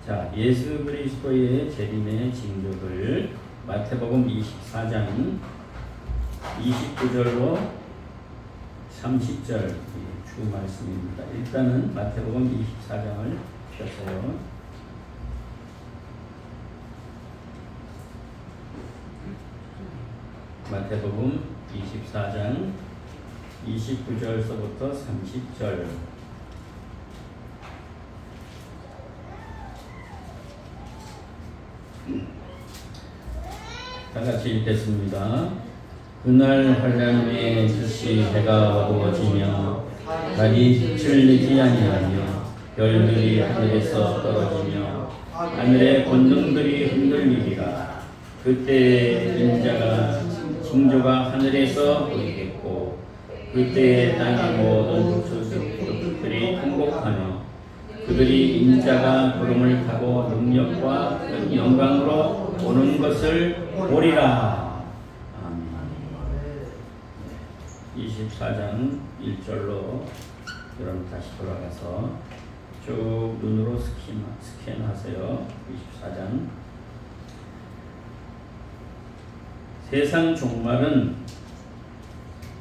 자, 예수 그리스도의 재림의 징조들 마태복음 24장 29절로 30절 주 말씀입니다. 일단은 마태복음 24장을 펴서요. 마태복음 24장 29절서부터 30절. 다 같이 읽겠습니다. 그날 환란 후에 즉시 해가 어두워지며 달이 빛을 내지 아니하며 별들이 하늘에서 떨어지며 하늘의 권능들이 흔들리리라. 그때 인자가 징조가 하늘에서 보이겠고 그때 땅의 모든 족속들이 통곡하며 그들이 인자가 구름을 타고 능력과 큰 영광으로 오는 것을 보리라. 아멘. 24장 1절로 여러분 다시 돌아가서 쭉 눈으로 스캔하세요. 24장. 세상 종말은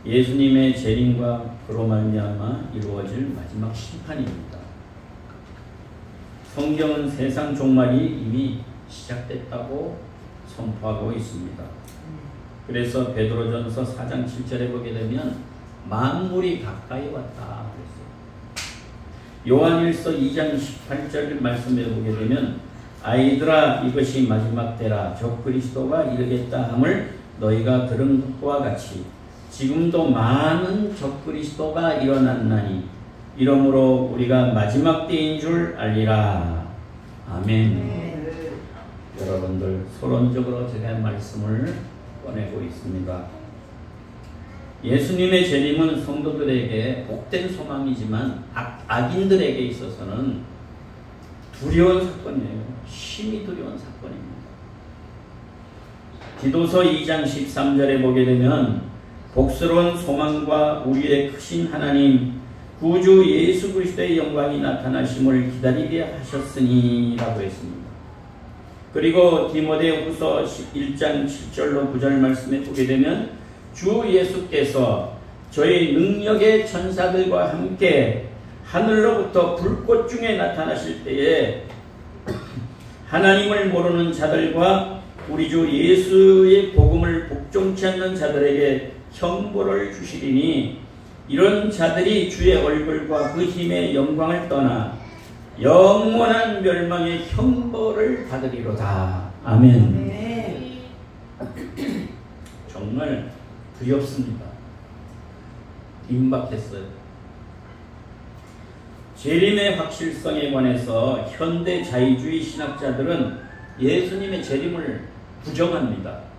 예수님의 재림과 그로 말미암아 이루어질 마지막 심판입니다. 성경은 세상 종말이 이미 시작됐다고 선포하고 있습니다. 그래서 베드로전서 4장 7절에 보게 되면 만물이 가까이 왔다 그랬어요. 요한일서 2장 18절 말씀에 보게 되면 아이들아 이것이 마지막 때라 적 그리스도가 이르겠다 함을 너희가 들은 것과 같이 지금도 많은 적 그리스도가 일어났나니 이러므로 우리가 마지막 때인 줄 알리라. 아멘. 여러분들 서론적으로 제가 말씀을 꺼내고 있습니다. 예수님의 재림은 성도들에게 복된 소망이지만 악인들에게 있어서는 두려운 사건이에요. 심히 두려운 사건입니다. 디도서 2장 13절에 보게 되면 복스러운 소망과 우리의 크신 하나님 구주 예수 그리스도의 영광이 나타나심을 기다리게 하셨으니 라고 했습니다. 그리고 디모데후서 1장 7절로 9절 말씀에 보게 되면 주 예수께서 저희 능력의 천사들과 함께 하늘로부터 불꽃 중에 나타나실 때에 하나님을 모르는 자들과 우리 주 예수의 복음을 복종치 않는 자들에게 형벌을 주시리니 이런 자들이 주의 얼굴과 그 힘의 영광을 떠나 영원한 멸망의 형벌을 받으리로다. 아멘. 네. 정말 두렵습니다. 임박했어요. 재림의 확실성에 관해서 현대 자유주의 신학자들은 예수님의 재림을 부정합니다.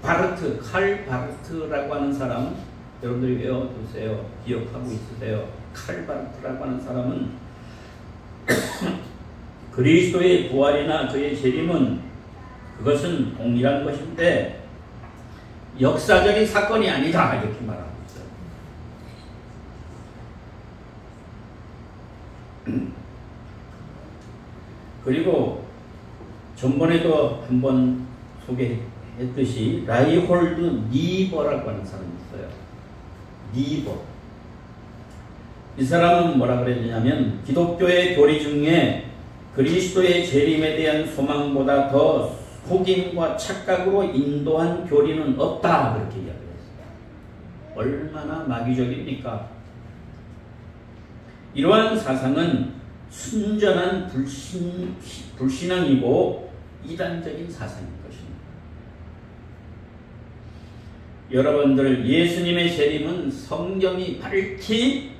바르트, 칼 바르트라고 하는 사람 여러분들이 외워두세요. 기억하고 있으세요. 칼 바르트라고 하는 사람은 그리스도의 부활이나 그의 재림은 그것은 동일한 것인데 역사적인 사건이 아니다 이렇게 말하고 있어요. 그리고 전번에도 한번 소개했듯이 라이홀드 니버라고 하는 사람이 있어요. 니버. 이 사람은 뭐라 그랬냐면 기독교의 교리 중에 그리스도의 재림에 대한 소망보다 더 속임과 착각으로 인도한 교리는 없다 그렇게 이야기했어요. 얼마나 마귀적입니까? 이러한 사상은 순전한 불신앙이고 이단적인 사상인 것입니다. 여러분들 예수님의 재림은 성경이 밝히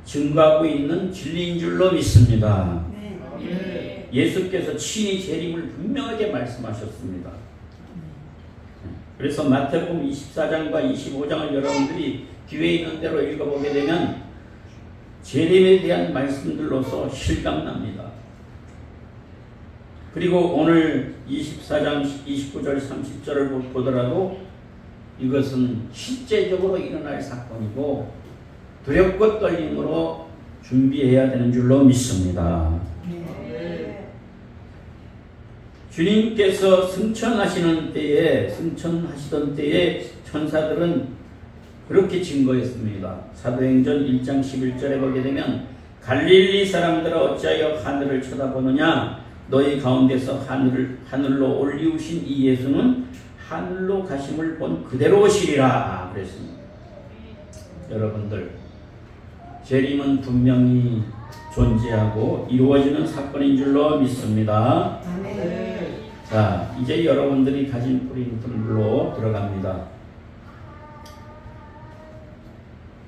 증거하고 있는 진리인 줄로 믿습니다. 네. 예수께서 친히 재림을 분명하게 말씀하셨습니다. 그래서 마태복음 24장과 25장을 여러분들이 기회 있는 대로 읽어보게 되면 재림에 대한 말씀들로서 실감납니다. 그리고 오늘 24장 29절 30절을 보더라도 이것은 실제적으로 일어날 사건이고 두렵고 떨림으로 준비해야 되는 줄로 믿습니다. 주님께서 승천하시던 때에 천사들은 그렇게 증거했습니다. 사도행전 1장 11절에 보게 되면 갈릴리 사람들아 어찌하여 하늘을 쳐다보느냐 너희 가운데서 하늘로 올리우신 이 예수는 하늘로 가심을 본 그대로 오시리라 그랬습니다. 여러분들 재림은 분명히 존재하고 이루어지는 사건인 줄로 믿습니다. 자, 이제 여러분들이 가진 포인트로 들어갑니다.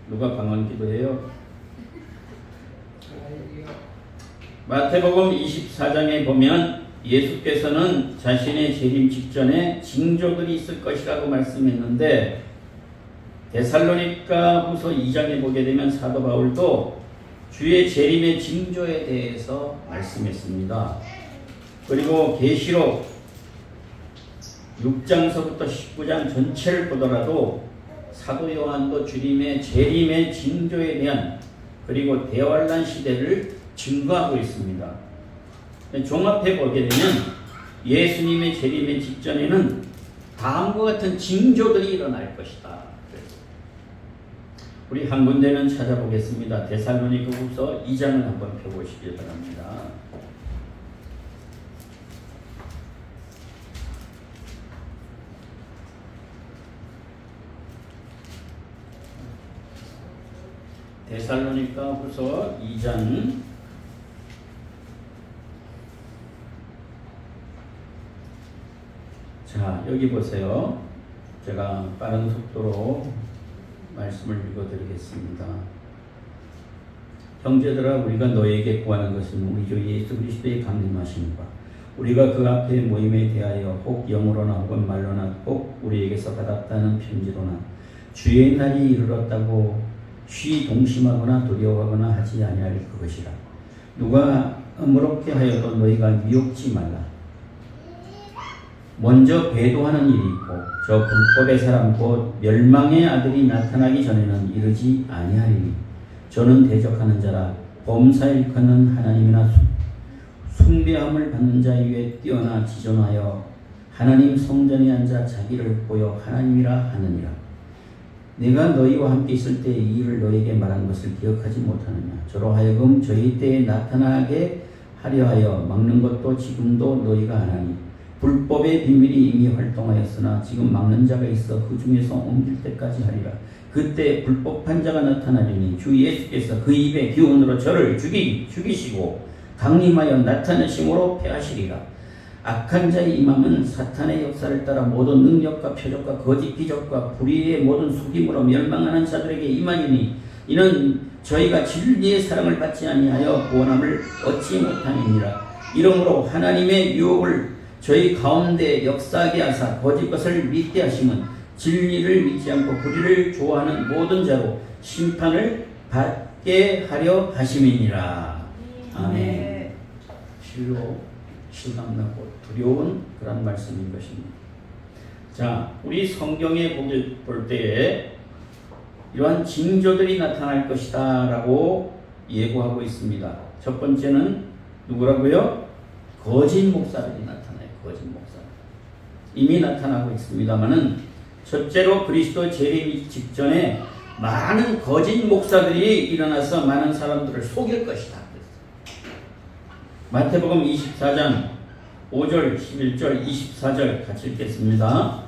누가 강한 기도해요? 마태복음 24장에 보면 예수께서는 자신의 재림 직전에 징조들이 있을 것이라고 말씀했는데 데살로니가 후서 2장에 보게 되면 사도 바울도 주의 재림의 징조에 대해서 말씀했습니다. 그리고 계시록 6장서부터 19장 전체를 보더라도 사도 요한도 주님의 재림의 징조에 대한 그리고 대환란 시대를 증거하고 있습니다. 종합해 보게 되면 예수님의 재림의 직전에는 다음과 같은 징조들이 일어날 것이다. 우리 한 군데는 찾아보겠습니다. 데살로니가 후서 2장을 한번 펴보시길 바랍니다. 데살로니가 후서 2장 자, 여기 보세요. 제가 빠른 속도로 말씀을 읽어드리겠습니다. 형제들아 우리가 너에게 구하는 것은 우리 주 예수 그리스도의 강림하심과 우리가 그 앞에 모임에 대하여 혹 영으로나 혹은 말로나 혹 우리에게서 받았다는 편지로나 주의 날이 이르렀다고 쉬 동심하거나 두려워하거나 하지 아니할 그것이라. 누가 아무렇게 하여도 너희가 미혹지 말라. 먼저 배도하는 일이 있고 저 불법의 사람 곧 멸망의 아들이 나타나기 전에는 이르지 아니하리니 저는 대적하는 자라 범사 일컫는 하나님이나 숭배함을 받는 자 위에 뛰어나 지존하여 하나님 성전에 앉아 자기를 보여 하나님이라 하느니라. 내가 너희와 함께 있을 때 이 일을 너희에게 말한 것을 기억하지 못하느냐. 저로 하여금 저희 때에 나타나게 하려 하여 막는 것도 지금도 너희가 하나니 불법의 비밀이 이미 활동하였으나 지금 막는 자가 있어 그 중에서 옮길 때까지 하리라. 그때 불법한 자가 나타나리니 주 예수께서 그 입의 기운으로 저를 죽이시고 강림하여 나타내심으로 패하시리라. 악한 자의 임함은 사탄의 역사를 따라 모든 능력과 표적과 거짓 기적과 불의의 모든 속임으로 멸망하는 자들에게 임하니니 이는 저희가 진리의 사랑을 받지 아니하여 구원함을 얻지 못함이니라. 이러므로 하나님의 유혹을 저희 가운데 역사하게 하사 거짓 것을 믿게 하심은 진리를 믿지 않고 불의를 좋아하는 모든 자로 심판을 받게 하려 하심이니라. 아멘. 실로 실감나고 두려운 그런 말씀인 것입니다. 자, 우리 성경에 볼 때에 이러한 징조들이 나타날 것이다 라고 예고하고 있습니다. 첫 번째는 누구라고요? 거짓 목사들이 나타나요. 거짓 목사. 이미 나타나고 있습니다만은 첫째로 그리스도 재림 직전에 많은 거짓 목사들이 일어나서 많은 사람들을 속일 것이다. 마태복음 24장 5절, 11절, 24절 같이 읽겠습니다.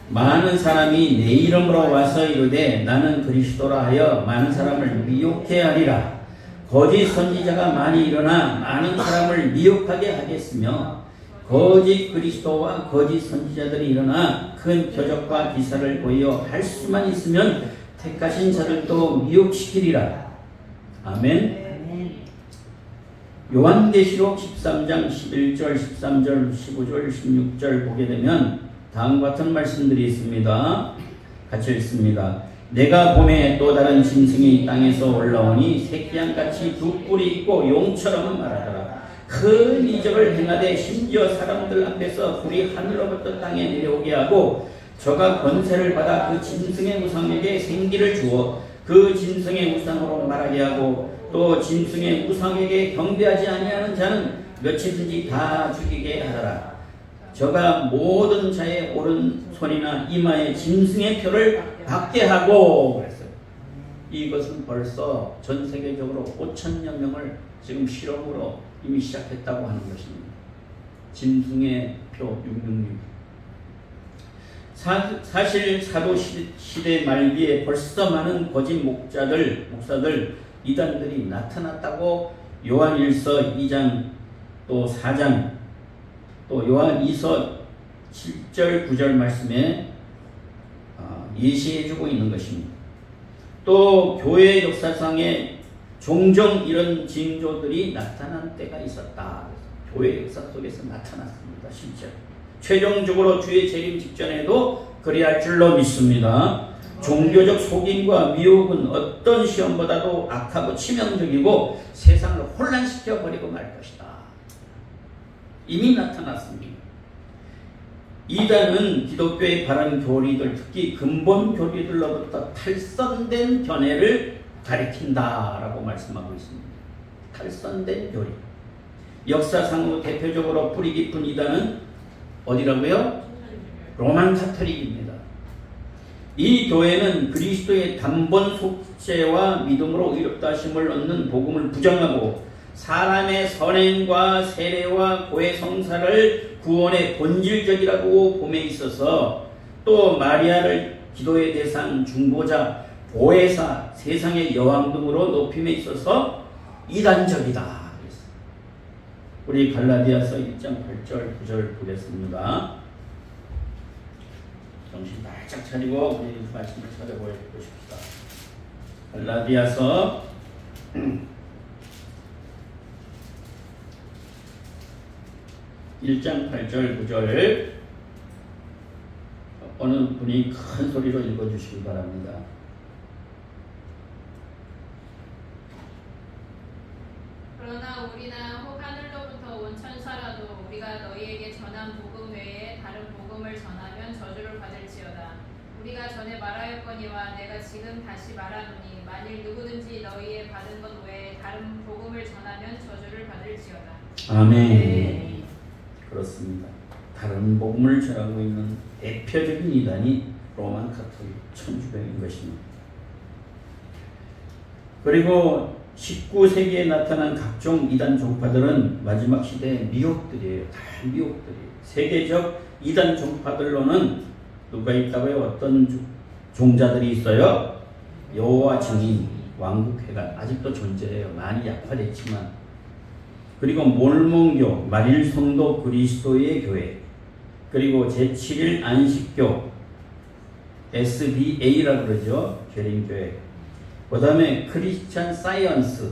많은 사람이 내 이름으로 와서 이르되 나는 그리스도라 하여 많은 사람을 미혹해 하리라. 거짓 선지자가 많이 일어나 많은 사람을 미혹하게 하겠으며 거짓 그리스도와 거짓 선지자들이 일어나 큰 표적과 기사를 보여 할 수만 있으면 택하신 자들도 미혹시키리라. 아멘. 요한계시록 13장 11절, 13절, 15절, 16절 보게 되면 다음과 같은 말씀들이 있습니다. 같이 읽습니다. 내가 봄에 또 다른 짐승이 땅에서 올라오니 새끼양같이 두 뿔이 있고 용처럼 말하더라. 큰 이적을 행하되 심지어 사람들 앞에서 불이 하늘로부터 땅에 내려오게 하고 저가 권세를 받아 그 짐승의 우상에게 생기를 주어 그 짐승의 우상으로 말하게 하고 또 짐승의 우상에게 경배하지 아니하는 자는 며칠든지 다 죽이게 하더라. 저가 모든 자의 오른손이나 이마에 짐승의 표를 받게 하고 그랬어요. 이것은 벌써 전 세계적으로 5천여 명을 지금 실험으로 이미 시작했다고 하는 것입니다. 짐승의 표 666. 사실 사도 시대 말기에 벌써 많은 거짓 목사들, 이단들이 나타났다고 요한일서 2장 또 4장 또 요한이서 7절 9절 말씀에 예시해주고 있는 것입니다. 또 교회 역사상에 종종 이런 징조들이 나타난 때가 있었다. 교회 역사 속에서 나타났습니다. 실제로. 최종적으로 주의 재림 직전에도 그리할 줄로 믿습니다. 종교적 속임과 미혹은 어떤 시험보다도 악하고 치명적이고 세상을 혼란시켜 버리고 말 것이다. 이미 나타났습니다. 이단은 기독교의 바른 교리들, 특히 근본 교리들로부터 탈선된 견해를 가리킨다라고 말씀하고 있습니다. 탈선된 교리. 역사상으로 대표적으로 뿌리 깊은 이단은 어디라고요? 로만 카톨릭입니다. 이 교회는 그리스도의 단번 속죄와 믿음으로 의롭다 하심을 얻는 복음을 부정하고 사람의 선행과 세례와 고해 성사를 구원의 본질적이라고 봄에 있어서 또 마리아를 기도의 대상, 중보자, 보혜사, 세상의 여왕 등으로 높임에 있어서 이단적이다. 우리 갈라디아서 1장 8절 9절 보겠습니다. 정신 바짝 차리고 우리 말씀을 찾아보십시다. 갈라디아서 1장 8절 9절 어느 분이 큰 소리로 읽어주시기 바랍니다. 그러나 우리나 혹 하늘로부터 온 천사라도 우리가 너희에게 전한 복음 외에 다른 복음을 전하면 저주를 받을지어다. 우리가 전에 말하였거니와 내가 지금 다시 말하노니 만일 누구든지 너희의 받은 것 외에 다른 복음을 전하면 저주를 받을지어다. 아멘. 네. 그렇습니다. 다른 복음을 전하고 있는 대표적인 이단이 로만 카톨릭 천주교인 것입니다. 그리고 19세기에 나타난 각종 이단 종파들은 마지막 시대의 미혹들이에요. 다 미혹들이에요. 세계적 이단 종파들로는 누가 있다고요? 어떤 종자들이 있어요? 여호와 증인, 왕국회관 아직도 존재해요. 많이 약화됐지만. 그리고 몰몬교, 말일성도 그리스도의 교회, 그리고 제7일 안식교, SDA라고 그러죠. 계림교회. 그 다음에 크리스찬 사이언스,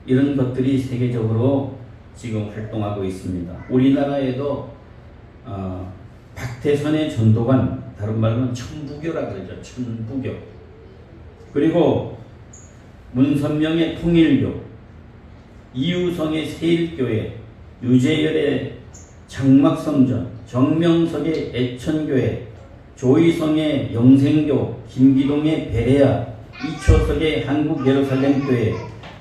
이런 것들이 세계적으로 지금 활동하고 있습니다. 우리나라에도 박태선의 전도관, 다른 말로는 천부교라고 그러죠. 천부교. 그리고 문선명의 통일교, 이유성의 세일교회, 유재열의 장막성전, 정명석의 애천교회, 조희성의 영생교, 김기동의 베레아, 이초석의 한국 예루살렘교회,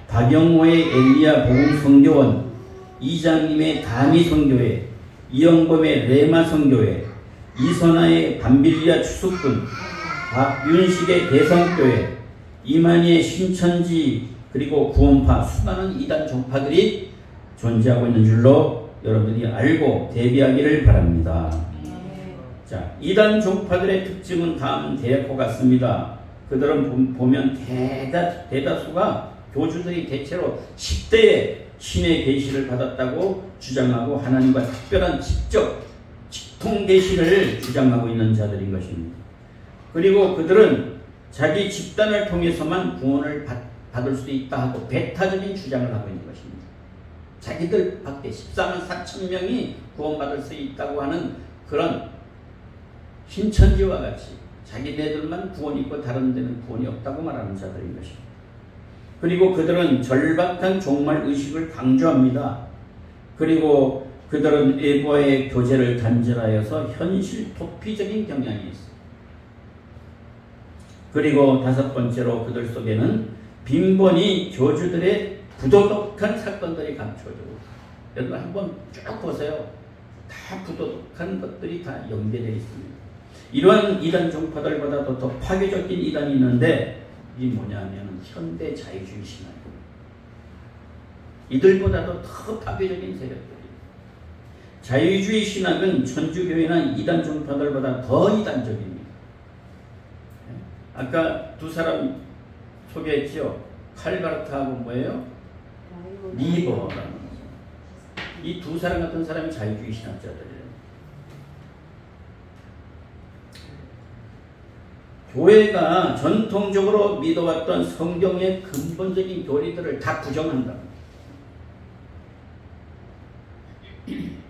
박영호의 엘리야 복음성교원, 이장님의 다미성교회, 이영범의 레마성교회, 이선아의 밤빌리아 추숙군, 박윤식의 대성교회, 이만희의 신천지, 그리고 구원파, 수많은 이단 종파들이 존재하고 있는 줄로 여러분이 알고 대비하기를 바랍니다. 자, 이단 종파들의 특징은 다음 대역과 같습니다. 그들은 보면 대다수가 교주들이 대체로 10대에 신의 계시를 받았다고 주장하고 하나님과 특별한 직통 계시를 주장하고 있는 자들인 것입니다. 그리고 그들은 자기 집단을 통해서만 구원을 받을 수 있다 하고 배타적인 주장을 하고 있는 것입니다. 자기들 밖에 14만 4천 명이 구원받을 수 있다고 하는 그런 신천지와 같이 자기네들만 구원이 있고 다른 데는 구원이 없다고 말하는 자들인 것입니다. 그리고 그들은 절박한 종말의식을 강조합니다. 그리고 그들은 외부와의 교제를 단절하여서 현실 도피적인 경향이 있습니다. 그리고 다섯 번째로 그들 속에는 빈번히 교주들의 부도덕한 사건들이 감춰지고, 여러분 한번 쭉 보세요. 다 부도덕한 것들이 다 연계되어 있습니다. 이러한 이단 종파들보다도 더 파괴적인 이단이 있는데, 이게 뭐냐면 현대 자유주의 신학입니다. 이들보다도 더 파괴적인 세력들이. 자유주의 신학은 천주교회나 이단 종파들보다 더 이단적입니다. 아까 두 사람 소개했죠. 칼바르트하고 뭐예요? 니버라는 거죠. 이 두 사람 같은 사람이 자유주의 신학자들이에요. 교회가 전통적으로 믿어왔던 성경의 근본적인 교리들을 다 부정한다.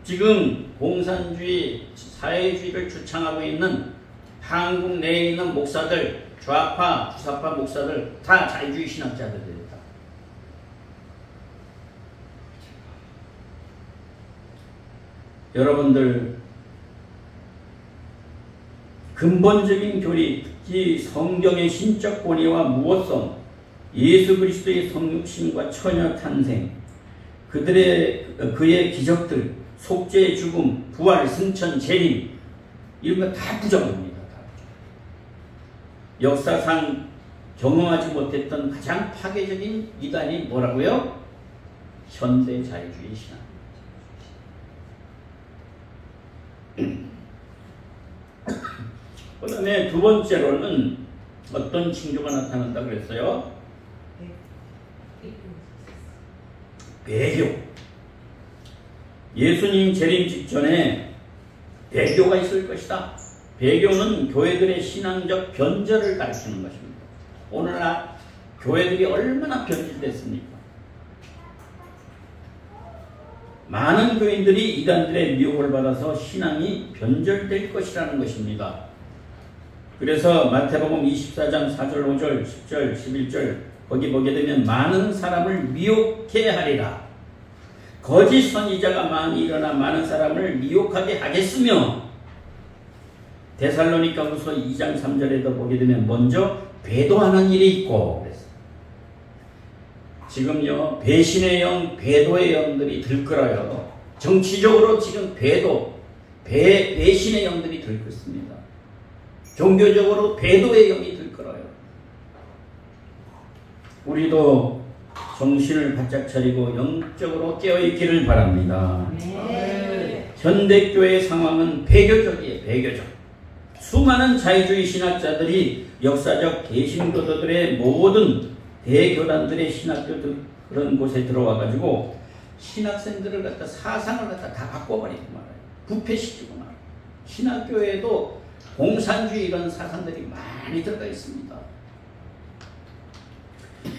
지금 공산주의, 사회주의를 주창하고 있는 한국 내에 있는 목사들, 좌파, 주사파 목사들 다 자유주의 신학자들이다. 여러분들 근본적인 교리, 특히 성경의 신적 권위와 무엇성, 예수 그리스도의 성육신과 처녀 탄생, 그의 기적들, 속죄의 죽음, 부활, 승천, 재림, 이런 거 다 부정합니다. 다 부정. 역사상 경험하지 못했던 가장 파괴적인 이단이 뭐라고요? 현대 자유주의 신학. 그 다음에 두 번째로는 어떤 징조가 나타난다고 그랬어요? 배교. 예수님 재림 직전에 배교가 있을 것이다. 배교는 교회들의 신앙적 변절을 가리키는 것입니다. 오늘날 교회들이 얼마나 변질됐습니까? 많은 교인들이 이단들의 미혹을 받아서 신앙이 변절될 것이라는 것입니다. 그래서 마태복음 24장 4절, 5절, 10절, 11절 거기 보게 되면 많은 사람을 미혹해 하리라. 거짓 선지자가 많이 일어나 많은 사람을 미혹하게 하겠으며, 데살로니가후서 2장 3절에도 보게 되면 먼저 배도하는 일이 있고 그랬어요. 지금요 배신의 영, 배도의 영들이 들끓어요. 정치적으로 지금 배신의 영들이 들끓습니다. 종교적으로 배도의 영이 들끓어요. 우리도 정신을 바짝 차리고 영적으로 깨어있기를 바랍니다. 네. 현대교회의 상황은 배교적이에요. 배교적. 수많은 자유주의 신학자들이 역사적 개신교도들의 모든 대교단들의 신학교 그런 곳에 들어와가지고 신학생들을 갖다 사상을 갖다 다 바꿔버리고 말아요. 부패시키고 말아요. 신학교에도 공산주의 이런 사상들이 많이 들어가 있습니다.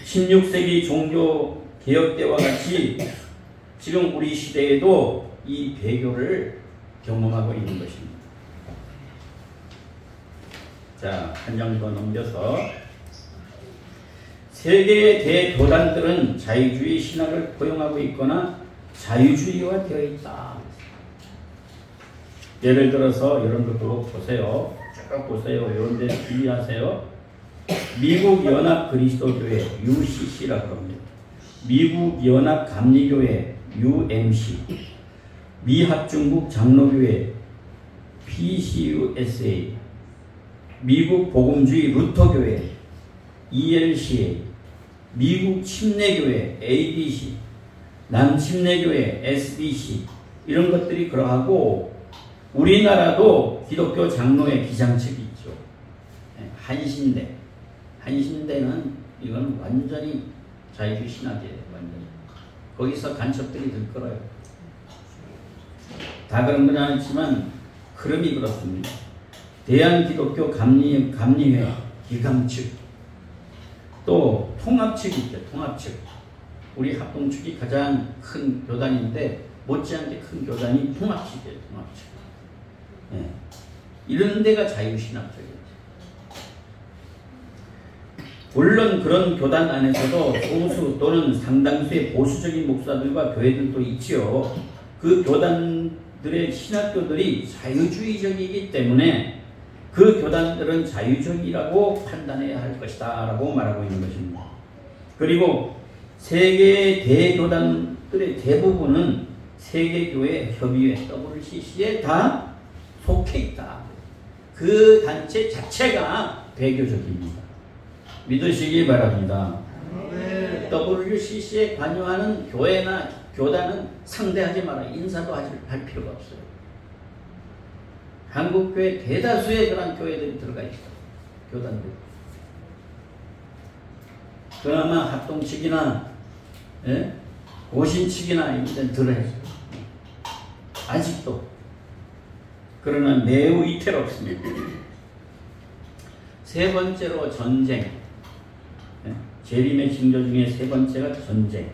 16세기 종교 개혁 때와 같이 지금 우리 시대에도 이 배교를 경험하고 있는 것입니다. 자, 한 장 더 넘겨서 세계의 대교단들은 자유주의 신학을 포용하고 있거나 자유주의화 되어 있다. 예를 들어서 이런 것도 보세요. 쭉 보세요. 이런 데 주의하세요. 미국 연합 그리스도교회 UCC라고 합니다. 미국 연합 감리교회 UMC, 미합중국 장로교회 PCUSA, 미국 복음주의 루터교회 ELCA, 미국 침례교회 ABC, 남침례교회 SBC, 이런 것들이 그러하고, 우리나라도 기독교 장로회 기장측이 있죠. 한신대. 한신대는 이건 완전히 자유주의 신학이에요. 완전히. 거기서 간첩들이 들끓어요. 다 그런 건 아니지만 흐름이 그렇습니다. 대한기독교 감리회 기강측, 또 통합측이 있죠. 통합측. 우리 합동측이 가장 큰 교단인데 못지않게 큰 교단이 통합측이에요. 통합측. 네. 이런 데가 자유신학적이에요. 물론 그런 교단 안에서도 소수 또는 상당수의 보수적인 목사들과 교회들도 있지요. 그 교단들의 신학교들이 자유주의적이기 때문에 그 교단들은 자유적이라고 판단해야 할 것이다 라고 말하고 있는 것입니다. 그리고 세계 대교단들의 대부분은 세계교회 협의회 WCC에 다 속해 있다. 그 단체 자체가 배교적입니다. 믿으시기 바랍니다. WCC에 관여하는 교회나 교단은 상대하지 마라. 인사도 할 필요가 없어요. 한국교회 대다수의 그런 교회들이 들어가 있어요. 교단들. 그나마 합동측이나 고신측이나 이런 데는 들어있어요. 아직도. 그러나 매우 위태롭습니다. 세 번째로 전쟁. 재림의 징조 중에 세 번째가 전쟁.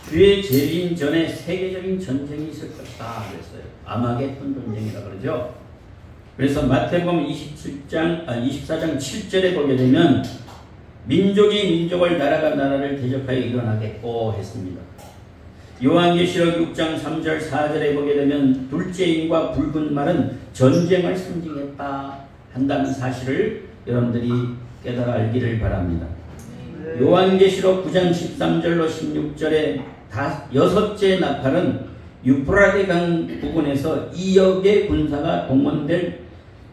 주의 재림 전에 세계적인 전쟁이 있을 것이다 그랬어요. 아마겟돈 전쟁이라 그러죠. 그래서 마태복음 24장 7절에 보게 되면 민족이 민족을 나라가 나라를 대적하여 일어나겠고 했습니다. 요한계시록 6장 3절 4절에 보게 되면 둘째 인과 붉은 말은 전쟁을 상징했다 한다는 사실을 여러분들이 깨달아 알기를 바랍니다. 요한계시록 9장 13절로 16절에 여섯째 나팔은 유프라데 강 부근에서 2억의 군사가 동원될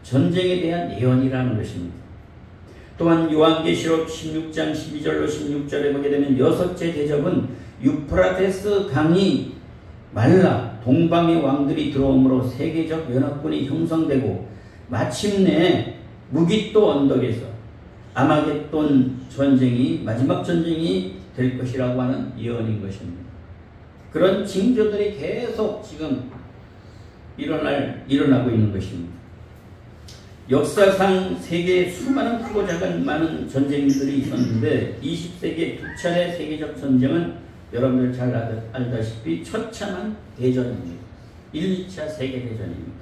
전쟁에 대한 예언이라는 것입니다. 또한 요한계시록 16장 12절로 16절에 보게 되면 여섯째 대접은 유프라테스 강이 말라 동방의 왕들이 들어오므로 세계적 연합군이 형성되고 마침내 무깃도 언덕에서 아마겟돈 전쟁이 마지막 전쟁이 될 것이라고 하는 예언인 것입니다. 그런 징조들이 계속 지금 일어나고 있는 것입니다. 역사상 세계에 수많은 크고 작은 많은 전쟁들이 있었는데 20세기의 두 차례 세계적 전쟁은 여러분들 잘 알다시피 처참한 대전입니다. 1, 2차 세계대전입니다.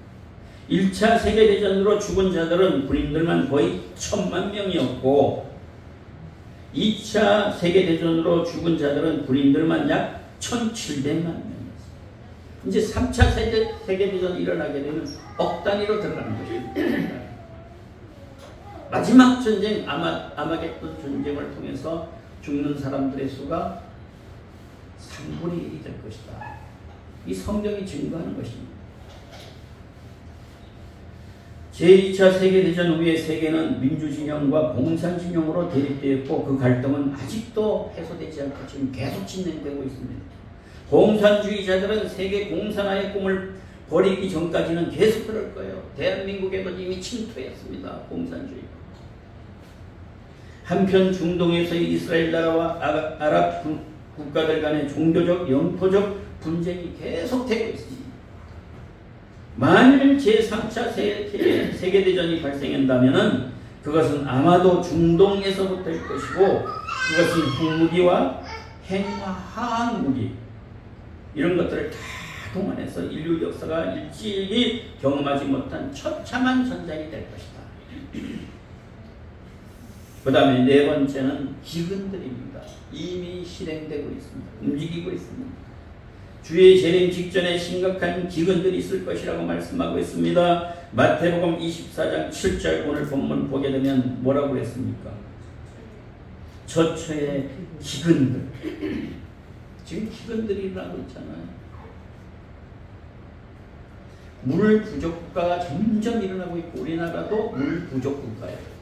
1차 세계대전으로 죽은 자들은 군인들만 거의 1000만 명이었고 2차 세계대전으로 죽은 자들은 군인들만 약 1700만 명이었습니다. 이제 3차 세계대전이 일어나게 되면 억 단위로 들어가는 것입니다. 마지막 전쟁 아마겟돈 전쟁을 통해서 죽는 사람들의 수가 3분의 1이 될 것이다. 이 성경이 증거하는 것입니다. 제2차 세계대전 후에 세계는 민주진영과 공산진영으로 대립되었고 그 갈등은 아직도 해소되지 않고 지금 계속 진행되고 있습니다. 공산주의자들은 세계 공산화의 꿈을 버리기 전까지는 계속 그럴 거예요. 대한민국에도 이미 침투했습니다. 공산주의가. 한편 중동에서의 이스라엘 나라와 아랍 국가들 간의 종교적, 영토적 분쟁이 계속되고 있습니다. 만일 제3차 세계대전이 발생한다면 그것은 아마도 중동에서부터일 것이고 그것은 핵무기와 핵화학무기 이런 것들을 다 동원해서 인류 역사가 일찍이 경험하지 못한 처참한 전쟁이 될 것이다. 그 다음에 네 번째는 기근들입니다. 이미 실행되고 있습니다. 움직이고 있습니다. 주의 재림 직전에 심각한 기근들이 있을 것이라고 말씀하고 있습니다. 마태복음 24장 7절 오늘 본문 보게 되면 뭐라고 했습니까? 저처의 기근들. 지금 기근들이 일어나고 있잖아요. 물 부족 국가가 점점 일어나고 있고 우리나라도 물 부족 국가예요.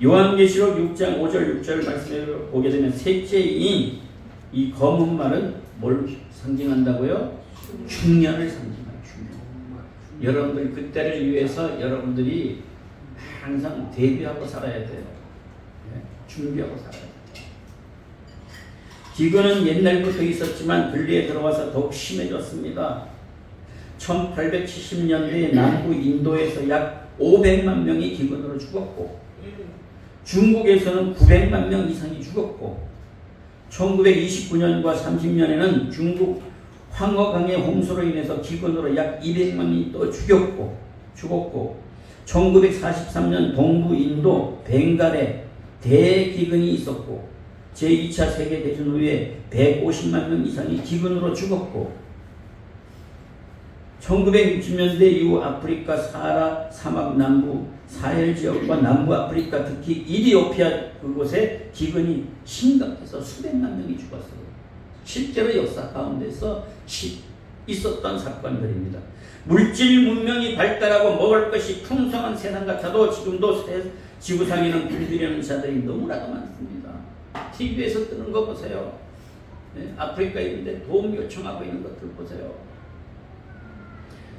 요한계시록 6장 5절 6절 말씀을 보게 되면 셋째인 이 검은 말은 뭘 상징한다고요? 흉년을 상징해요. 흉년. 여러분들 그때를 위해서 여러분들이 항상 대비하고 살아야 돼요. 준비하고 살아야 돼요. 기근은 옛날부터 있었지만 근래에 들어와서 더욱 심해졌습니다. 1870년대에 남부 인도에서 약 500만 명이 기근으로 죽었고 중국에서는 900만 명 이상이 죽었고 1929년과 30년에는 중국 황허강의 홍수로 인해서 기근으로 약 200만이 또 죽었고 1943년 동부 인도 벵갈에 대기근이 있었고 제2차 세계대전 후에 150만 명 이상이 기근으로 죽었고 1960년대 이후 아프리카 사하라 사막 남부 사헬 지역과 남부 아프리카 특히 이디오피아 그곳에 기근이 심각해서 수백만 명이 죽었어요. 실제로 역사 가운데서 있었던 사건들입니다. 물질 문명이 발달하고 먹을 것이 풍성한 세상 같아도 지금도 지구상에는 굶주리는 자들이 너무나도 많습니다. TV에서 뜨는 거 보세요. 네, 아프리카 이런데 도움 요청하고 있는 것들 보세요.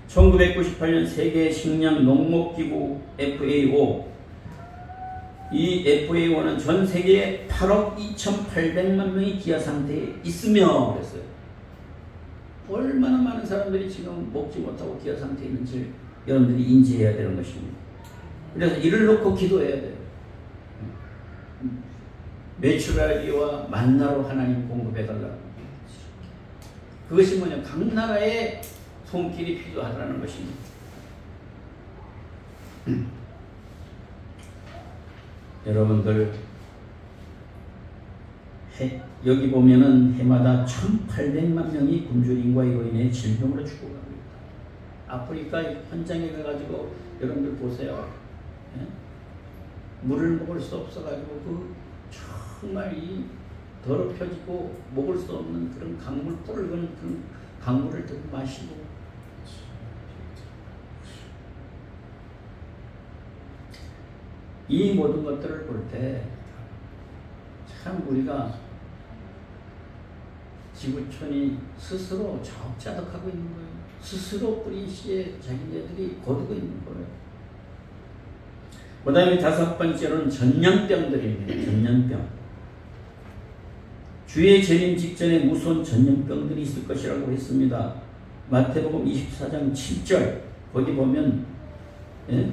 1998년 세계 식량 농목기구 FAO, 이 FAO는 전 세계에 8억 2,800만 명이 기아 상태에 있으며 그랬어요. 얼마나 많은 사람들이 지금 먹지 못하고 기아 상태에 있는지 여러분들이 인지해야 되는 것입니다. 그래서 이를 놓고 기도해야 돼요. 메추라기와 만나로 하나님 공급해달라고. 그것이 뭐냐? 각 나라의 손길이 필요하다는 것입니다. 여러분들 여기 보면은 해마다 1,800만 명이 굶주림과 이로 인해 질병으로 죽어갑니다. 아프리카 현장에 가가지고 여러분들 보세요. 예? 물을 먹을 수 없어가지고 그 정말 이 더럽혀지고 먹을 수 없는 그런 강물 뿔을 그런 강물을 들고 마시고 이 모든 것들을 볼 때 참 우리가 지구촌이 스스로 자업자득하고 있는 거예요. 스스로 뿌린 씨에 자기네들이 거두고 있는 거예요. 그 다음에 5번째로는 전염병들입니다. 전염병. 주의 재림 직전에 무서운 전염병들이 있을 것이라고 했습니다. 마태복음 24장 7절 거기 보면 예?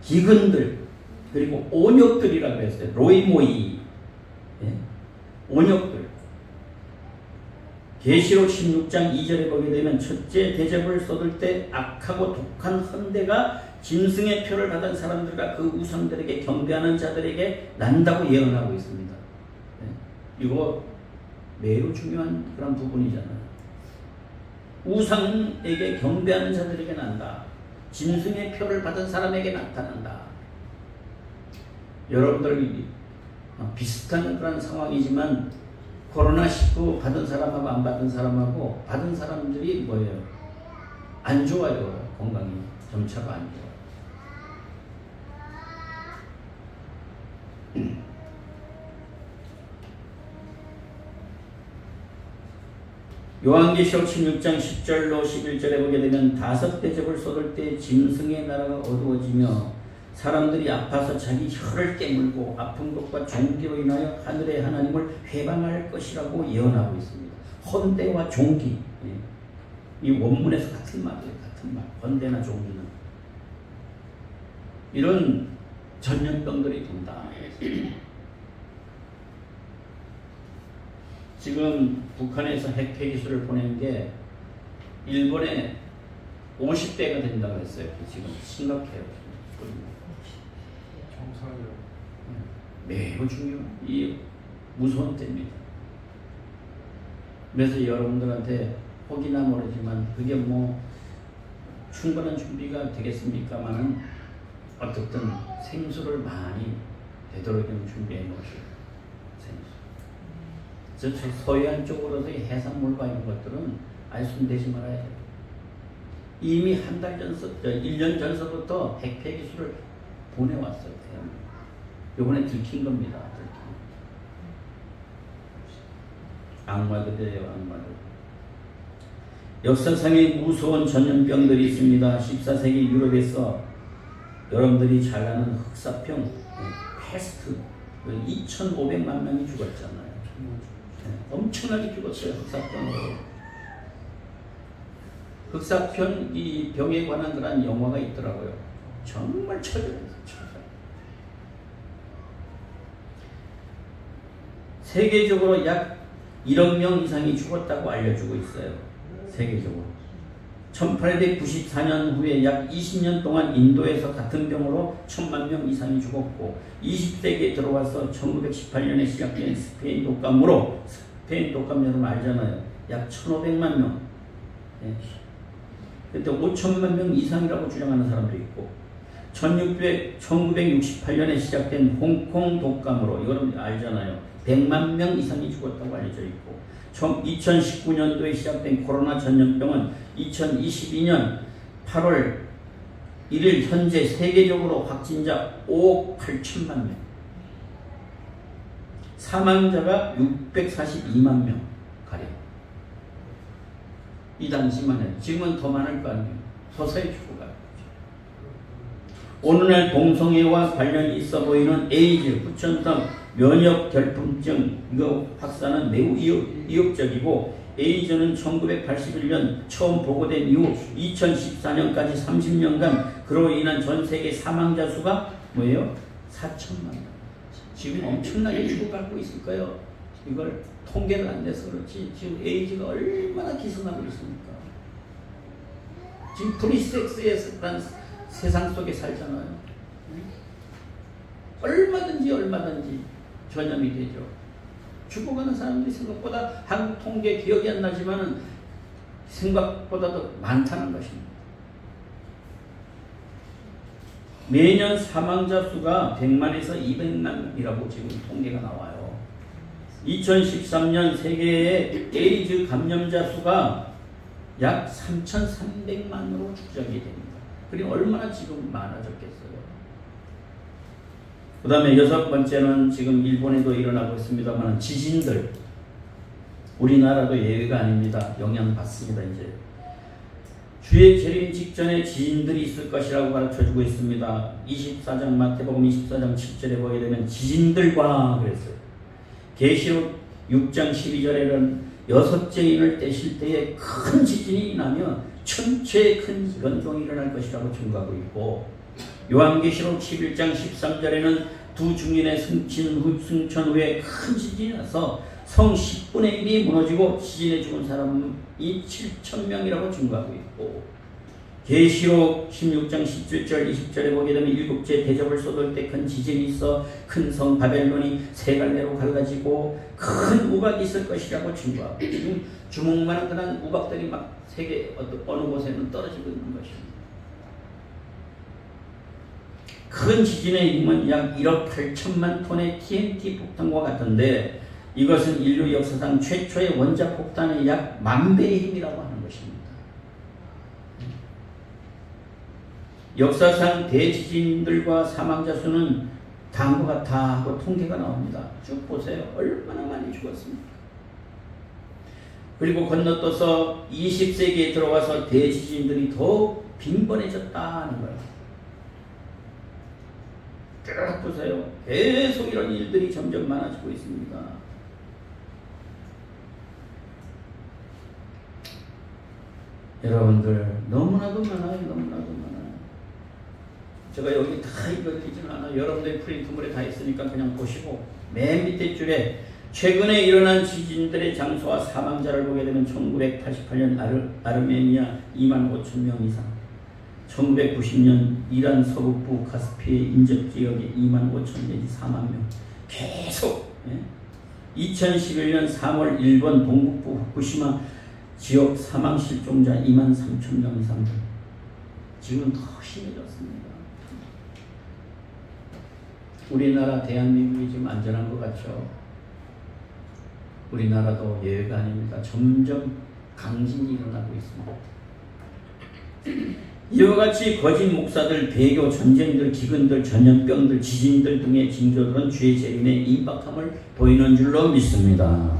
기근들 그리고 온역들이라고 했어요. 로이모이 예? 온역들. 계시록 16장 2절에 보게 되면 첫째 대접을 쏟을 때 악하고 독한 헌대가 짐승의 표를 받은 사람들과 그 우상들에게 경배하는 자들에게 난다고 예언하고 있습니다. 예? 이거 매우 중요한 그런 부분이잖아요. 우상에게 경배하는 자들에게 난다. 짐승의 표를 받은 사람에게 나타난다. 여러분들 비슷한 그런 상황이지만 코로나19 받은 사람하고 안 받은 사람하고 받은 사람들이 뭐예요? 안 좋아요. 건강이 점차가 안 좋아요. 요한계시록 16장 10절로 11절에 보게 되면 5대접을 쏟을 때 짐승의 나라가 어두워지며 사람들이 아파서 자기 혀를 깨물고 아픈 것과 종기로 인하여 하늘의 하나님을 회방할 것이라고 예언하고 있습니다. 헌대와 종기. 이 원문에서 같은 말이에요. 같은 말. 헌대나 종기는. 이런 전염병들이 돈다. 지금 북한에서 핵폐 기술을 보낸 게 일본에 50배가 된다고 했어요. 지금 심각해요. 매우 중요한 이 무서운 때입니다. 그래서 여러분들한테 혹이나 모르지만 그게 뭐 충분한 준비가 되겠습니까만은 어떻든 생수를 많이 되도록이면 준비해 놓으세요. 생수. 저 서해안 쪽으로서의 해산물과 이런 것들은 아예 손대지 말아야 돼요. 이미 한 달 전서, 1년 전서부터 핵폐 기술을 보내왔어요. 이번에 들킨 겁니다. 악마들이에요. 악마들. 역사상에 무서운 전염병들이 있습니다. 14세기 유럽에서 여러분들이 잘 아는 흑사병, 패스트 2,500만 명이 죽었잖아요. 엄청나게 죽었어요. 흑사병으로. 흑사병 이 병에 관한 그런 영화가 있더라고요. 정말 처절해요. 세계적으로 약 1억 명 이상이 죽었다고 알려주고 있어요. 세계적으로. 1894년 후에 약 20년 동안 인도에서 같은 병으로 1,000만 명 이상이 죽었고 20세기에 들어와서 1918년에 시작된 스페인 독감으로 스페인 독감 여러분 알잖아요. 약 1,500만 명. 네. 그때 5천만 명 이상이라고 주장하는 사람도 있고 1968년에 시작된 홍콩 독감으로 이거는 알잖아요. 100만 명 이상이 죽었다고 알려져 있고 2019년도에 시작된 코로나 전염병은 2022년 8월 1일 현재 세계적으로 확진자 5억 8천만 명, 사망자가 642만 명 가량. 이 당시만 해도 지금은 더 많을 거 아니에요. 서서히 죽어가요. 오늘날 동성애와 관련이 있어 보이는 에이즈, 후천성, 면역 결핍증 이거 확산은 매우 위협적이고 에이즈는 1981년 처음 보고된 이후 2014년까지 30년간 그로 인한 전 세계 사망자 수가 뭐예요? 4천만 명. 지금 엄청나게 죽어가고 있을 거예요. 이걸 통계를 안 내서 그렇지 지금 에이즈가 얼마나 기승하고 있습니까? 지금 프리섹스에서 세상 속에 살잖아요. 얼마든지 전염이 되죠. 죽어가는 사람들이 생각보다 한국 통계 기억이 안 나지만은 생각보다도 많다는 것입니다. 매년 사망자 수가 100만에서 200만이라고 지금 통계가 나와요. 2013년 세계의 에이즈 감염자 수가 약 3,300만으로 축적이 됩니다. 그리고 얼마나 지금 많아졌겠어요. 그 다음에 6번째는 지금 일본에도 일어나고 있습니다만 지진들. 우리나라도 예외가 아닙니다. 영향받습니다. 이제 주의 재림 직전에 지진들이 있을 것이라고 가르쳐주고 있습니다. 24장 마태복음 24장 7절에 보게 되면 지진들과 그랬어요. 계시록 6장 12절에는 6째 인을 떼실 때에 큰 지진이 나면 천체의 큰 변동이 일어날 것이라고 증거하고 있고 요한계시록 11장 13절에는 두 중인의 승천 후에 큰 지진이 나서 성 10분의 1이 무너지고 지진에 죽은 사람이 7,000명이라고 증거하고 있고 계시록 16장 17절 20절에 보게 되면 7째 대접을 쏟을 때 큰 지진이 있어 큰 성 바벨론이 세 갈래로 갈라지고 큰 우박이 있을 것이라고 증거하고 지금 주먹만한 우박들이 막 세계 어느 곳에는 떨어지고 있는 것입니다. 큰 지진의 힘은 약 1억 8천만 톤의 TNT 폭탄과 같은데 이것은 인류 역사상 최초의 원자 폭탄의 약 10,000배의 힘이라고 하는 것입니다. 역사상 대지진들과 사망자 수는 다음과 같아 하고 통계가 나옵니다. 쭉 보세요. 얼마나 많이 죽었습니까? 그리고 건너떠서 20세기에 들어와서 대지진들이 더 빈번해졌다는 거예요. 쭉 보세요. 계속 이런 일들이 점점 많아지고 있습니다. 여러분들 너무나도 많아요. 너무나도 많아요. 제가 여기 다 읽어드리지는 않아요. 여러분들의 프린트물에 다 있으니까 그냥 보시고 맨 밑에 줄에 최근에 일어난 지진들의 장소와 사망자를 보게 되면 1988년 아르메니아 25,000명 이상 1990년 이란 서북부 카스피의 인접 지역에 25,000 내지 4만 명 계속 2011년 3월 일본 동북부 후쿠시마 지역 사망 실종자 23,000명 이상 지금은 더 심해졌습니다. 우리나라 대한민국이 지금 안전한 것 같죠? 우리나라도 예외가 아닙니다. 점점 강진이 일어나고 있습니다. 이와 같이 거짓 목사들, 배교, 전쟁들, 기근들, 전염병들, 지진들 등의 징조들은 주의 재림의 임박함을 보이는 줄로 믿습니다.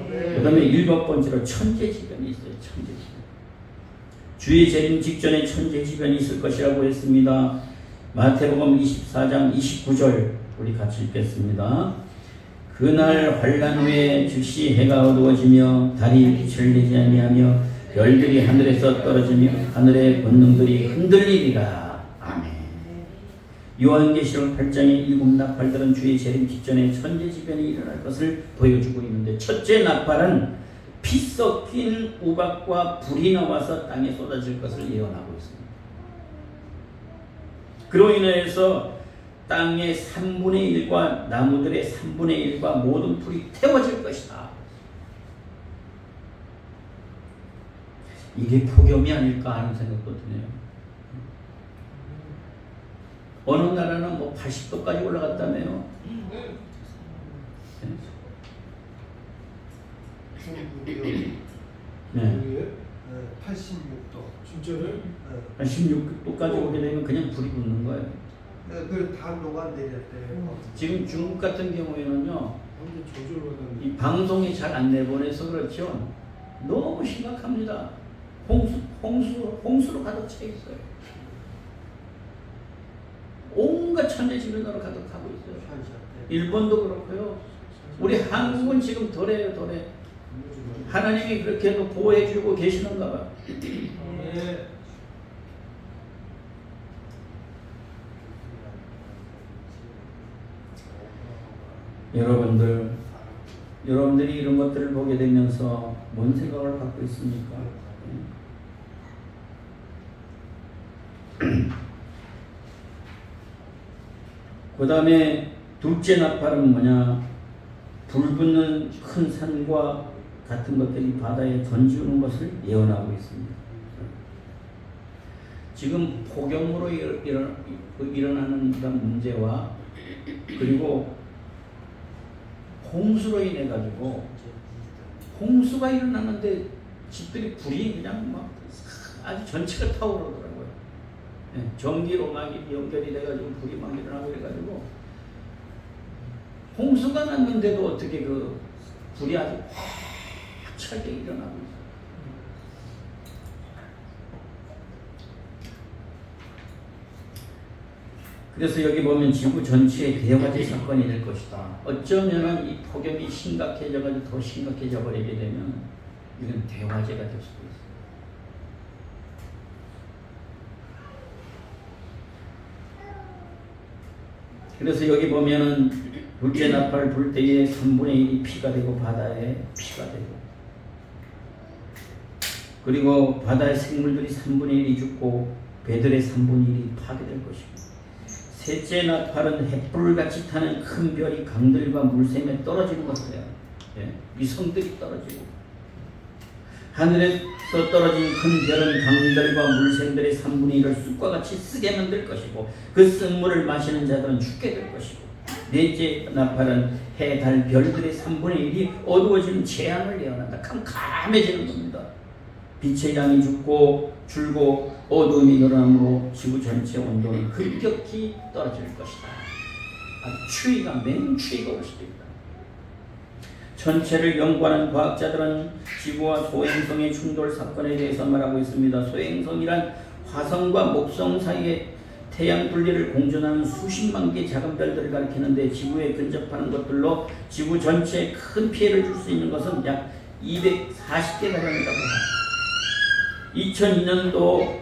그 다음에 7번째로 천재지변이 있어요. 천재지변. 주의 재림 직전에 천재지변이 있을 것이라고 했습니다. 마태복음 24장 29절 우리 같이 읽겠습니다. 그날 환난 후에 즉시 해가 어두워지며 달이 빛을 내지 아니하며 별들이 하늘에서 떨어지며 하늘의 권능들이 흔들리리라. 아멘. 요한계시록 8장의 7 나팔들은 주의 재림 직전에 천재지변이 일어날 것을 보여주고 있는데 첫째 나팔은 피 섞인 우박과 불이 나와서 땅에 쏟아질 것을 예언하고 있습니다. 그로 인해서 땅의 3분의 1과 나무들의 3분의 1과 모든 풀이 태워질 것이다. 이게 폭염이 아닐까 하는 생각도 드네요. 어느 나라는 뭐 80도까지 올라갔다며요. 네. 86도. 진짜를? 16도까지 오게 되면 그냥 불이 붙는 거예요. 네, 그걸 다 녹아내렸대요. 지금 중국 같은 경우에는요, 완전 저절받았네. 이 방송이 잘 안 내보내서 그렇죠. 너무 심각합니다. 홍수로 가득 차 있어요. 온갖 천재지변으로 가득하고 있어요. 일본도 그렇고요. 우리 한국은 지금 덜해요, 덜해. 하나님이 그렇게 해도 보호해주고 계시는가 봐요. 네. 여러분들이 이런 것들을 보게 되면서 뭔 생각을 갖고 있습니까? 그 다음에 둘째 나팔은 뭐냐? 불 붙는 큰 산과 같은 것들이 바다에 던지우는 것을 예언하고 있습니다. 지금 폭염으로 일어나는 그런 문제와 그리고 홍수로 인해 가지고 홍수가 일어나는데 집들이 불이 그냥 막 아주 전체가 타오르더라고요. 네, 전기로 막 연결이 돼가지고 불이 막 일어나고 이래가지고 홍수가 났는데도 어떻게 그 불이 아주 확 차게 일어나고 있어요. 그래서 여기 보면 지구 전체의 대화재 사건이 될 것이다. 어쩌면은 이 폭염이 심각해져가지고 더 심각해져 버리게 되면 이건 대화재가 될 수도 있어요. 그래서 여기 보면은 둘째 나팔 불 때에 3분의 1이 피가 되고 바다에 피가 되고 그리고 바다의 생물들이 3분의 1이 죽고 배들의 3분의 1이 파괴될 것이고 셋째 나팔은 햇불같이 타는 큰 별이 강들과 물샘에 떨어지는 것이에요. 예? 위성들이 떨어지고 하늘에서 떨어진 큰 별은 강들과 물샘들의 3분의 1을 쑥과 같이 쓰게 만들 것이고 그 쓴물을 마시는 자들은 죽게 될 것이고 넷째 나팔은 해, 달, 별들의 3분의 1이 어두워지는 재앙을 예언한다. 캄캄해지는 겁니다. 빛의 양이 줄고 어둠이 늘어남으로 지구 전체 온도는 급격히 떨어질 것이다. 추위가 맹추위가 올 수도 있다. 전체를 연구하는 과학자들은 지구와 소행성의 충돌 사건에 대해서 말하고 있습니다. 소행성이란 화성과 목성 사이에 태양 분리를 공존하는 수십만 개의 작은 별들을 가리키는데 지구에 근접하는 것들로 지구 전체에 큰 피해를 줄 수 있는 것은 약 240개 가량이라고 합니다. 2002년도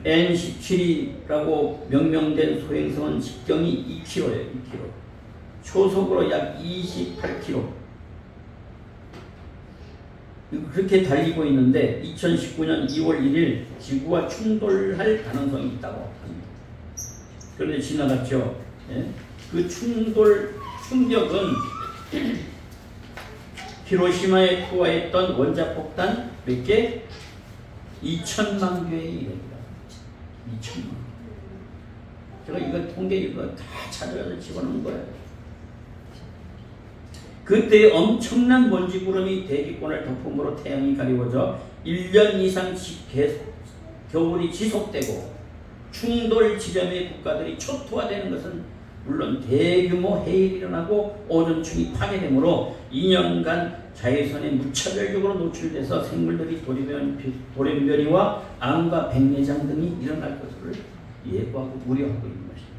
N17이라고 명명된 소행성은 직경이 2km예요. 2km. 초속으로 약 28km. 그렇게 달리고 있는데 2019년 2월 1일 지구와 충돌할 가능성이 있다고 합니다. 그런데 지나갔죠. 예? 그 충격은 히로시마에 투하했던 원자폭탄 몇 개? 2천만 개에 이릅니다. 2천만 개. 제가 이거 통계 이거 다 찾아가서 집어넣은 거예요. 그때 엄청난 먼지 구름이 대기권을 덮음으로 태양이 가리워져 1년 이상 겨울이 지속되고 충돌 지점의 국가들이 초토화되는 것은 물론 대규모 해일이 일어나고 오존층이 파괴되므로 2년간 자외선에 무차별적으로 노출돼서 생물들이 돌연변이와 암과 백내장 등이 일어날 것을 예고하고 우려하고 있는 것입니다.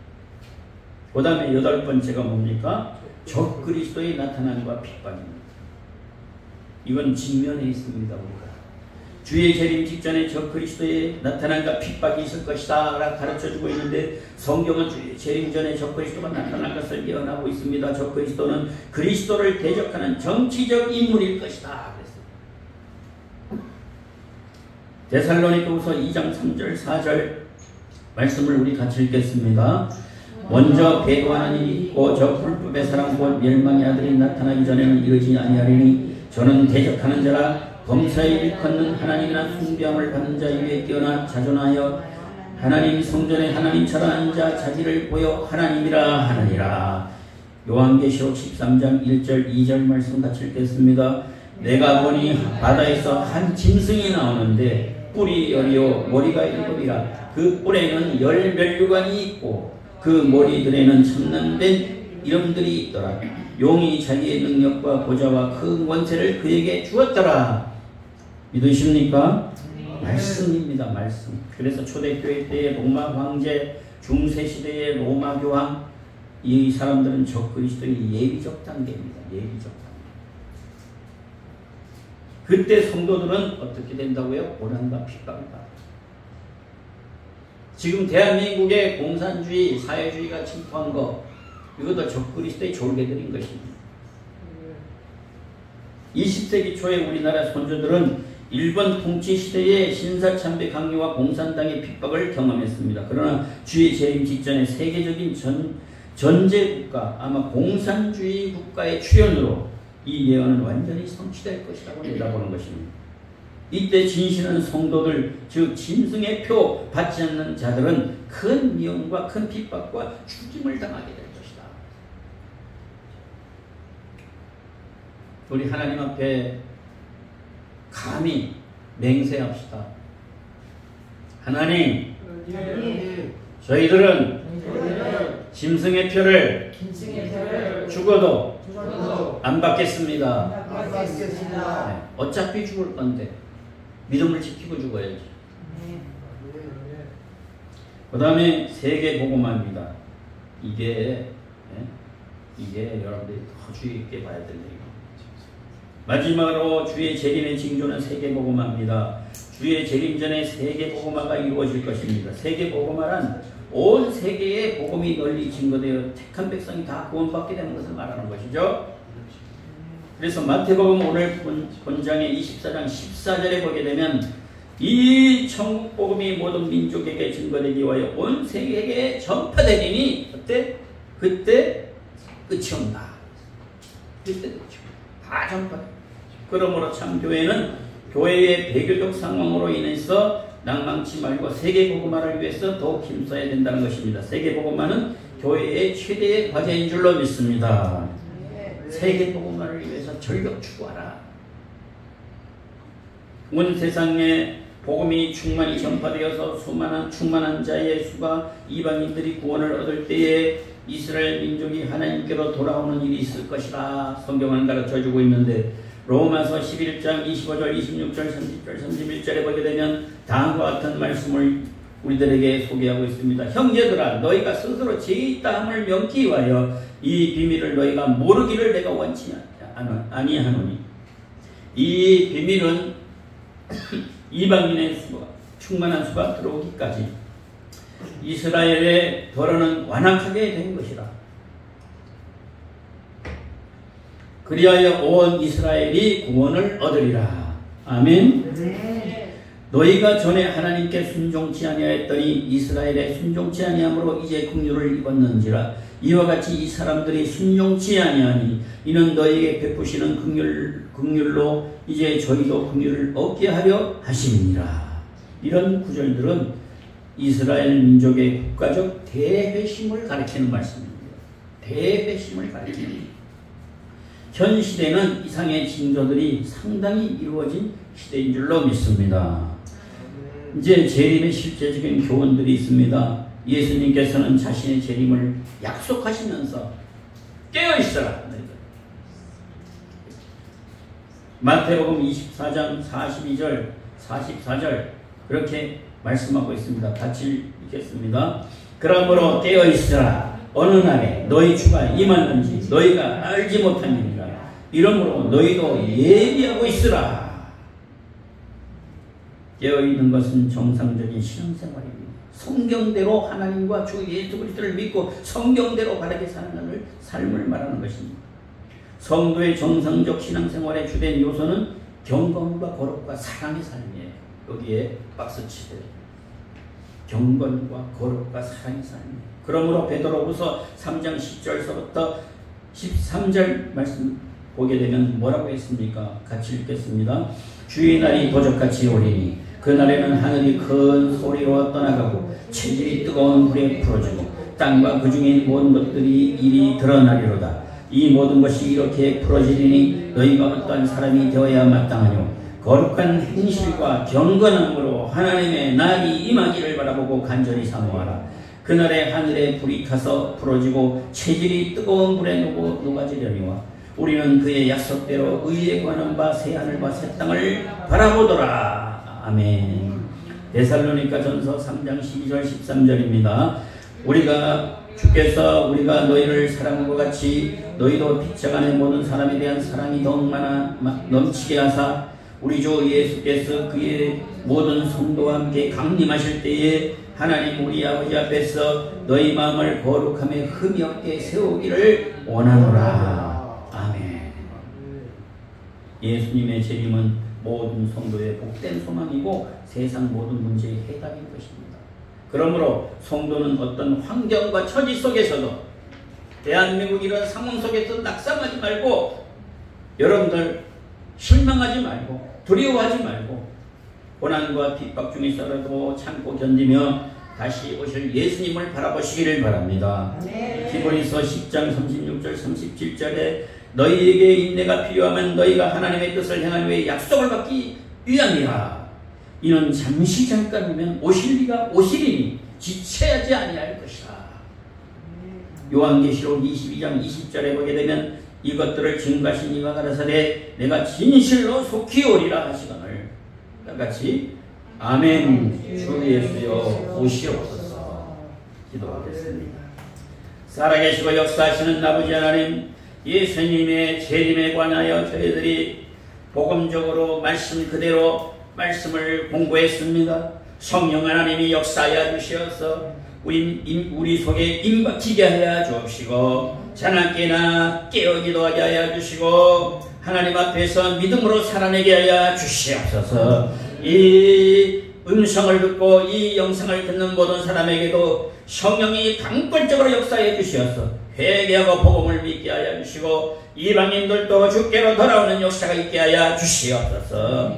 그 다음에 8번째가 뭡니까? 적그리스도의 나타남과 핍박입니다. 이건 직면에 있습니다. 우리가 주의 재림 직전에 적그리스도의 나타남과 핍박이 있을 것이다 라고 가르쳐주고 있는데 성경은 주의 재림 전에 적그리스도가 나타날 것을 예언하고 있습니다. 적그리스도는 그리스도를 대적하는 정치적 인물일 것이다 그랬어요. 데살로니가후서 2장 3절 4절 말씀을 우리 같이 읽겠습니다. 먼저 배도하는 일이 있고 저 불법의 사람 곧 멸망의 아들이 나타나기 전에는 이르지 아니하리니 저는 대적하는 자라 범사에 일컫는 하나님이나 숭배함을 받는 자 위에 뛰어나 자존하여 하나님 성전에 하나님처럼 앉아 자기를 보여 하나님이라 하느니라. 요한계시록 13장 1절 2절 말씀 같이 읽겠습니다. 내가 보니 바다에서 한 짐승이 나오는데 뿔이 10이요 머리가 7이라. 그 뿔에는 10면류관이 있고 그 머리들에는 첨단된 이름들이 있더라. 용이 자기의 능력과 보좌와 큰 권세를 그에게 주었더라. 믿으십니까? 말씀입니다. 말씀. 그래서 초대교회 때의 로마 황제, 중세시대의 로마 교황, 이 사람들은 적그리스도의 예비적 단계입니다. 예비적 단계. 그때 성도들은 어떻게 된다고요? 고난과 핍박을 받아요. 지금 대한민국의 공산주의, 사회주의가 침투한 거, 이것도 적그리스도의 졸개들인 것입니다. 20세기 초에 우리나라 선조들은 일본 통치 시대의 신사참배 강요와 공산당의 핍박을 경험했습니다. 그러나 주의 재림 직전에 세계적인 전제국가, 아마 공산주의 국가의 출현으로 이 예언은 완전히 성취될 것이라고 내다보는 것입니다. 이때 진실한 성도들, 즉 짐승의 표 받지 않는 자들은 큰 미움과 큰 핍박과 죽임을 당하게 될 것이다. 우리 하나님 앞에 감히 맹세합시다. 하나님, 저희들은 짐승의 표를 죽어도 안 받겠습니다. 네, 어차피 죽을 건데 믿음을 지키고 죽어야지. 그 다음에 세계복음화입니다. 이게 여러분들이 더 주의 있게 봐야 된다. 마지막으로 주의 재림의 징조는 세계복음화입니다. 주의 재림 전에 세계복음화가 이루어질 것입니다. 세계복음화란 온 세계에 복음이 널리 증거되어 택한 백성이 다 구원받게 되는 것을 말하는 것이죠. 그래서 마태복음 오늘 본장의 24장 14절에 보게 되면 이 천국 복음이 모든 민족에게 증거되기 위하여 온 세계에 전파되리니 그때 끝이 온다. 그때 끝이 온다. 다 전파돼. 그러므로 참 교회는 교회의 배교적 상황으로 인해서 낭망치 말고 세계복음화를 위해서 더욱 힘써야 된다는 것입니다. 세계복음화는 교회의 최대의 과제인 줄로 믿습니다. 세계복음화를 위해서 전력 추구하라. 온 세상에 복음이 충만히 전파되어서 충만한 자의 수가 이방인들이 구원을 얻을 때에 이스라엘 민족이 하나님께로 돌아오는 일이 있을 것이라 성경은 가르쳐주고 있는데, 로마서 11장 25절, 26절, 30절, 31절에 보게 되면 다음과 같은 말씀을 우리들에게 소개하고 있습니다. 형제들아, 너희가 스스로 죄 있다 함을 명기 위하여 이 비밀을 너희가 모르기를 내가 원치 아니하노니, 이 비밀은 이방인의 수가, 충만한 수가 들어오기까지 이스라엘의 더러는 완악하게 된 것이라. 그리하여 온 이스라엘이 구원을 얻으리라. 아멘. 네. 너희가 전에 하나님께 순종치 아니하였더니 이스라엘에 순종치 아니함으로 이제 긍휼을 입었는지라. 이와 같이 이 사람들이 순종치 아니하니 이는 너희에게 베푸시는 긍휼로 이제 저희도 긍휼을 얻게 하려 하심이니라. 이런 구절들은 이스라엘 민족의 국가적 대회심을 가리키는 말씀입니다. 대회심을 가리키는. 현 시대는 이상의 징조들이 상당히 이루어진 시대인 줄로 믿습니다. 이제 재림의 실제적인 교훈들이 있습니다. 예수님께서는 자신의 재림을 약속하시면서 깨어있어라. 마태복음 24장 42절, 44절 그렇게 말씀하고 있습니다. 같이 읽겠습니다. 그러므로 깨어있으라. 어느 날에 너희 주가 임하는지 너희가 알지 못하느니라. 이러므로 너희도 예비하고 있으라. 깨어있는 것은 정상적인 신앙생활입니다. 성경대로 하나님과 주 예수 그리스도를 믿고 성경대로 바르게 사는 삶을 말하는 것입니다. 성도의 정상적 신앙생활의 주된 요소는 경건과 거룩과 사랑의 삶이에요. 여기에 박스치듯 경건과 거룩과 사랑의 삶이에요. 그러므로 베드로후서 3장 10절서부터 13절 말씀 보게 되면 뭐라고 했습니까? 같이 읽겠습니다. 주의 날이 도적같이 오리니 그날에는 하늘이 큰 소리로 떠나가고 체질이 뜨거운 불에 풀어지고 땅과 그 중에 있는 모든 것들이 이리 드러나리로다. 이 모든 것이 이렇게 풀어지리니 너희가 어떠한 사람이 되어야 마땅하뇨. 거룩한 행실과 경건함으로 하나님의 날이 임하기를 바라보고 간절히 사모하라. 그날에 하늘에 불이 타서 풀어지고 체질이 뜨거운 불에 녹아지려니와 우리는 그의 약속대로 의에 관한 바 새하늘과 새 땅을 바라보더라. 아멘. 데살로니가 전서 3장 12절 13절입니다. 주께서 우리가 너희를 사랑한 것 같이 너희도 빛장 안의 모든 사람에 대한 사랑이 더욱 넘치게 하사 우리 주 예수께서 그의 모든 성도와 함께 강림하실 때에 하나님 우리 아버지 앞에서 너희 마음을 거룩함에 흠이 없게 세우기를 원하노라. 아멘. 예수님의 재림은 모든 성도의 복된 소망이고 세상 모든 문제의 해답인 것입니다. 그러므로 성도는 어떤 환경과 처지 속에서도 대한민국 이런 상황 속에서 낙상하지 말고 여러분들 실망하지 말고 두려워하지 말고 고난과 핍박 중에서라도 참고 견디며 다시 오실 예수님을 바라보시기를 바랍니다. 히브리서 10장 36절 37절에 너희에게 인내가 필요하면 너희가 하나님의 뜻을 행하기 위해 약속을 받기 위함이라. 이는 잠시 잠깐이면 오실 리가 오시리니 지체하지 아니할 것이라. 요한계시록 22장 20절에 보게 되면 이것들을 증거하신 이가 가라사대 내가 진실로 속히 오리라 하시거늘. 같이 아멘. 주 예수여 오시옵소서. 기도하겠습니다. 살아계시고 역사하시는 아버지 하나님, 예수님의 재림에 관하여 저희들이 복음적으로 말씀 그대로 말씀을 공부했습니다. 성령 하나님이 역사하여 주시어서 우리 속에 임박히게 하여 주옵시고 자나깨나 깨어 기도하게 하여 주시고 하나님 앞에서 믿음으로 살아내게 하여 주시옵소서. 이 음성을 듣고 이 영상을 듣는 모든 사람에게도 성령이 강권적으로 역사해 주시어서 회개하고 복음을 믿게 하여 주시고 이방인들도 주께로 돌아오는 역사가 있게 하여 주시옵소서.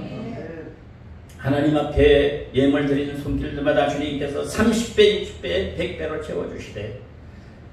하나님 앞에 예물 드리는 손길들마다 주님께서 30배, 60배, 100배로 채워주시되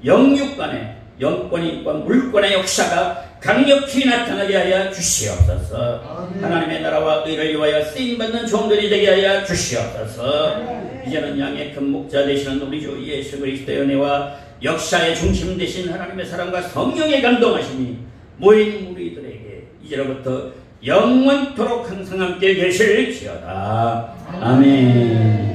영육간의 영권인과 물권의 역사가 강력히 나타나게 하여 주시옵소서. 하나님의 나라와 의를 위하여 쓰임받는 종들이 되게 하여 주시옵소서. 이제는 양의 큰 목자 되시는 우리 주 예수 그리스도의 은혜와 역사의 중심 되신 하나님의 사랑과 성령의 감동하심이 모인 우리들에게 이제로부터 영원토록 항상 함께 계실지어다. 아멘.